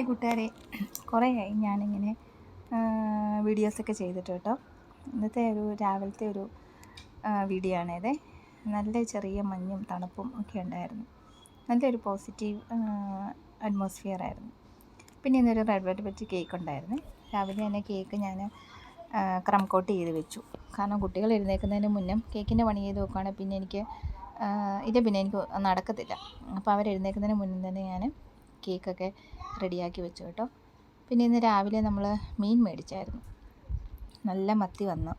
Hi കൂട്ടുകാരെ, കുറേയായി ഞാനിങ്ങനെ വീഡിയോസൊക്കെ ചെയ്തിട്ട് കേട്ടോ. ഇന്നത്തെ രാവിലത്തെ വീഡിയോ ആണിത്. നല്ല ചെറിയ മഞ്ഞും തണുപ്പും ഒക്കെ ഉണ്ടായിരുന്നു. നല്ലൊരു പോസിറ്റീവ് അറ്റ്മോസ്ഫിയർ ആയിരുന്നു. പിന്നെ ഇന്നൊരു റെഡ് വെൽവെറ്റ് കേക്ക് ഉണ്ടായിരുന്നു. രാവിലെ തന്നെ കേക്ക് ഞാൻ ക്രം കോട്ട് ചെയ്ത് വെച്ചു. കാരണം കുട്ടികൾ എഴുന്നേൽക്കുന്നതിന് മുന്നേ കേക്കിൻ്റെ പണി ചെയ്ത് വെക്കുകയാണെങ്കിൽ പിന്നെ എനിക്ക് നടക്കത്തില്ല. അപ്പോൾ അവരെഴുന്നേൽക്കുന്നതിന് മുന്നേ തന്നെ ഞാൻ കേക്കൊക്കെ റെഡിയാക്കി വെച്ചു കേട്ടോ. പിന്നെ ഇന്ന് രാവിലെ നമ്മൾ മീൻ മേടിച്ചായിരുന്നു. നല്ല മത്തി വന്നു.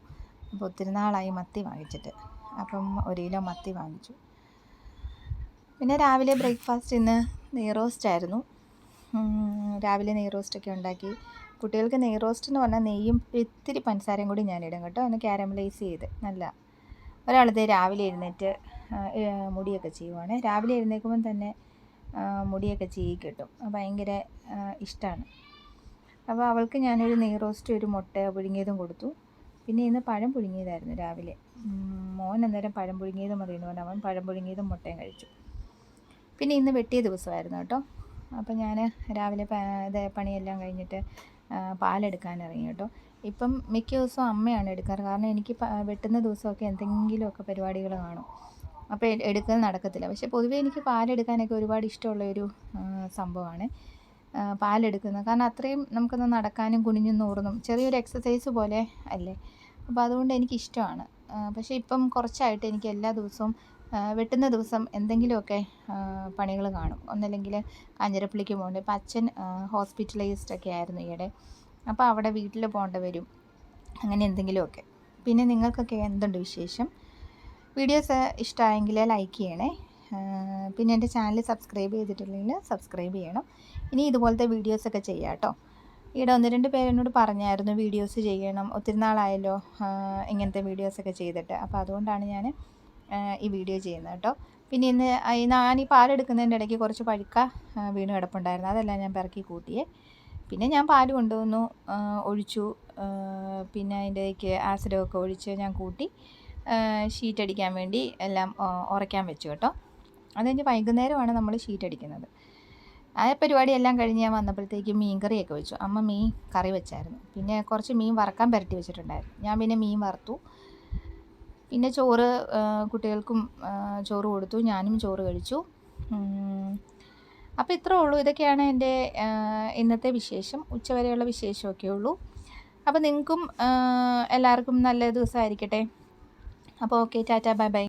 അപ്പോൾ ഒത്തിരി നാളായി മത്തി വാങ്ങിച്ചിട്ട്. അപ്പം 1 കിലോ മത്തി വാങ്ങിച്ചു. പിന്നെ രാവിലെ ബ്രേക്ക്ഫാസ്റ്റ് ഇന്ന് നെയ്റോസ്റ്റ് ആയിരുന്നു. രാവിലെ നെയ്റോസ്റ്റൊക്കെ ഉണ്ടാക്കി. കുട്ടികൾക്ക് നെയ്റോസ്റ്റ് എന്ന് പറഞ്ഞാൽ നെയ്യും ഇത്തിരി പഞ്ചസാരയും കൂടി ഞാനിടും കേട്ടോ. ഒന്ന് കാരമലൈസ് ചെയ്ത് നല്ല ഒരാളത് രാവിലെ എഴുന്നേറ്റ് മുടിയൊക്കെ ചെയ്യുവാണ്. രാവിലെ എഴുന്നേൽക്കുമ്പം തന്നെ മുടിയൊക്കെ ചീകി കിട്ടും. ഭയങ്കര ഇഷ്ടമാണ്. അപ്പോൾ അവൾക്ക് ഞാനൊരു നെയ്റോസ്റ്റ് ഒരു മുട്ട പുഴുങ്ങിയതും കൊടുത്തു. പിന്നെ ഇന്ന് പഴം പുഴുങ്ങിയതായിരുന്നു രാവിലെ. മോൻ അന്നേരം പഴം പുഴുങ്ങിയത് മതിയെന്ന് പറഞ്ഞാൽ അവൻ പഴം പുഴുങ്ങിയതും മുട്ടയും കഴിച്ചു. പിന്നെ ഇന്ന് വെട്ടിയ ദിവസമായിരുന്നു കേട്ടോ. അപ്പോൾ ഞാൻ രാവിലെ പണിയെല്ലാം കഴിഞ്ഞിട്ട് പാലെടുക്കാൻ ഇറങ്ങി കേട്ടോ. ഇപ്പം മിക്ക ദിവസവും അമ്മയാണ് എടുക്കാറ്. കാരണം എനിക്ക് വെട്ടുന്ന ദിവസമൊക്കെ എന്തെങ്കിലുമൊക്കെ പരിപാടികൾ കാണും. അപ്പോൾ എടുക്കൽ നടക്കത്തില്ല. പക്ഷേ പൊതുവേ എനിക്ക് പാലെടുക്കാനൊക്കെ ഒരുപാട് ഇഷ്ടമുള്ളൊരു സംഭവമാണ് പാലെടുക്കുന്നത്. കാരണം അത്രയും നമുക്കൊന്ന് നടക്കാനും കുനിഞ്ഞും നൂറുന്നും ചെറിയൊരു എക്സസൈസ് പോലെ അല്ലേ. അപ്പോൾ അതുകൊണ്ട് എനിക്കിഷ്ടമാണ്. പക്ഷേ ഇപ്പം കുറച്ചായിട്ട് എനിക്ക് എല്ലാ ദിവസവും വെട്ടുന്ന ദിവസം എന്തെങ്കിലുമൊക്കെ പണികൾ കാണും. ഒന്നല്ലെങ്കിൽ കാഞ്ഞിരപ്പള്ളിക്ക് പോകേണ്ട. ഇപ്പം അച്ഛൻ ഹോസ്പിറ്റലൈസ്ഡൊക്കെ ആയിരുന്നു ഈയിടെ. അപ്പോൾ അവിടെ വീട്ടിൽ പോകേണ്ടി വരും. അങ്ങനെ എന്തെങ്കിലുമൊക്കെ. പിന്നെ നിങ്ങൾക്കൊക്കെ എന്തുണ്ട് വിശേഷം? വീഡിയോസ് ഇഷ്ടമായെങ്കിൽ ലൈക്ക് ചെയ്യണേ. പിന്നെ എൻ്റെ ചാനൽ സബ്സ്ക്രൈബ് ചെയ്തിട്ടില്ലെങ്കിൽ സബ്സ്ക്രൈബ് ചെയ്യണം. ഇനി ഇതുപോലത്തെ വീഡിയോസൊക്കെ ചെയ്യാം കേട്ടോ. ഈയിടെ 1-2 പേരെന്നോട് പറഞ്ഞായിരുന്നു വീഡിയോസ് ചെയ്യണം, ഒത്തിരി നാളായല്ലോ ഇങ്ങനത്തെ വീഡിയോസൊക്കെ ചെയ്തിട്ട്. അപ്പോൾ അതുകൊണ്ടാണ് ഞാൻ ഈ വീഡിയോ ചെയ്യുന്നത് കേട്ടോ. പിന്നെ ഞാൻ ഈ പാലെടുക്കുന്നതിൻ്റെ ഇടയ്ക്ക് കുറച്ച് പഴുക്ക വീണ് കിടപ്പുണ്ടായിരുന്നു. അതെല്ലാം ഞാൻ പെറുക്കി കൂട്ടിയേ. പിന്നെ ഞാൻ പാൽ കൊണ്ടുവന്നു ഒഴിച്ചു. പിന്നെ അതിൻ്റെക്ക് ആസിഡൊക്കെ ഒഴിച്ച് ഞാൻ കൂട്ടി ഷീറ്റ് അടിക്കാൻ വേണ്ടി എല്ലാം ഉറയ്ക്കാൻ വെച്ചു കേട്ടോ. അത് കഴിഞ്ഞ് വൈകുന്നേരമാണ് നമ്മൾ ഷീറ്റ് അടിക്കുന്നത്. ആ പരിപാടിയെല്ലാം കഴിഞ്ഞ് ഞാൻ വന്നപ്പോഴത്തേക്കും മീൻ കറിയൊക്കെ വെച്ചു. അമ്മ മീൻ കറി വെച്ചായിരുന്നു. പിന്നെ കുറച്ച് മീൻ വറക്കാൻ പുരട്ടി വെച്ചിട്ടുണ്ടായിരുന്നു. ഞാൻ പിന്നെ മീൻ വറുത്തു. പിന്നെ ചോറ് കുട്ടികൾക്കും ചോറ് കൊടുത്തു. ഞാനും ചോറ് കഴിച്ചു. അപ്പോൾ ഇത്രേ ഉള്ളൂ. ഇതൊക്കെയാണ് എൻ്റെ ഇന്നത്തെ വിശേഷം. ഉച്ചവരെയുള്ള വിശേഷമൊക്കെ ഉള്ളൂ. അപ്പോൾ നിങ്ങൾക്കും എല്ലാവർക്കും നല്ല ദിവസമായിരിക്കട്ടെ. അപ്പോൾ ഓക്കെ, ടാറ്റ, ബൈ ബൈ.